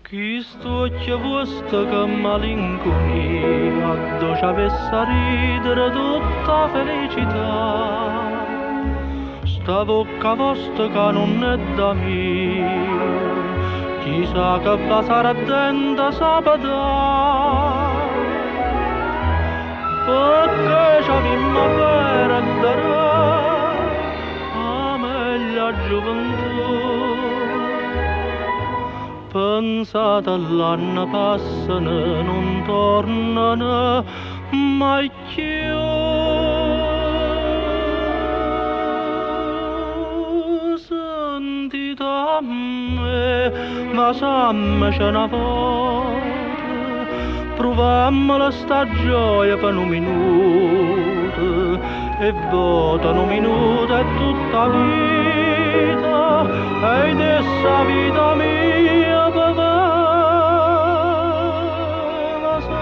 Chi stuccia vostra che malinconia, dove avesse a ridere tutta felicità. Sta bocca vostra che non è da me, chissà che va sarà dentro sabato. Perché c'avemmo a perdere la meglio gioventù. Pensate all'anno passano, non tornano mai più. Sentite a me, ma sammi una volta, provammola sta gioia per un minuto, e vota un minuto è tutta vita, ed essa vita mia per me la sa.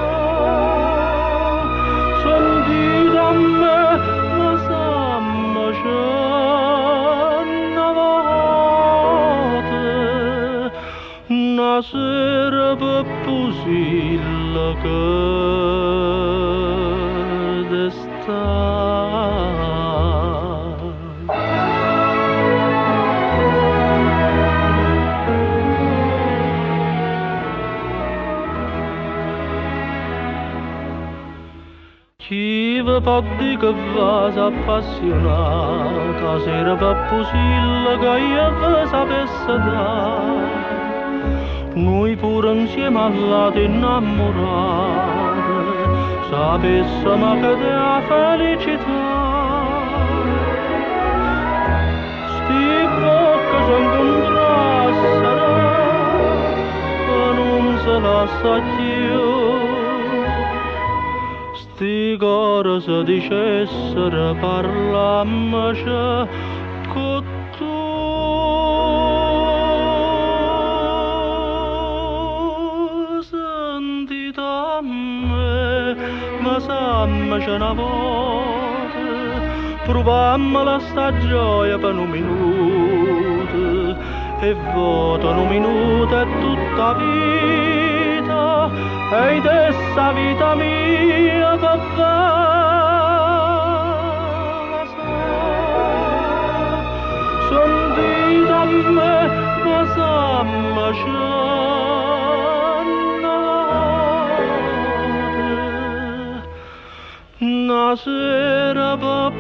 Sentite a me, ma sammi una volta, una sera per pusilla che d'estate. Chi vi può dire che va s'appassionata, sera per pusilla che io vi sapesse dare. Noi pure insieme all'ate innamorate, sapessimo che dea felicità. Sti bocche s'incontrassero e non se lascia più. Sti cori se dicessero parlammoci con tu. Sentite a me, ma sammici una volta, provammola sta gioia per un minuto, e vota un minuto è tutta vita, ed essa vita mia per la sa. Sentite a me, ma sammici una sera per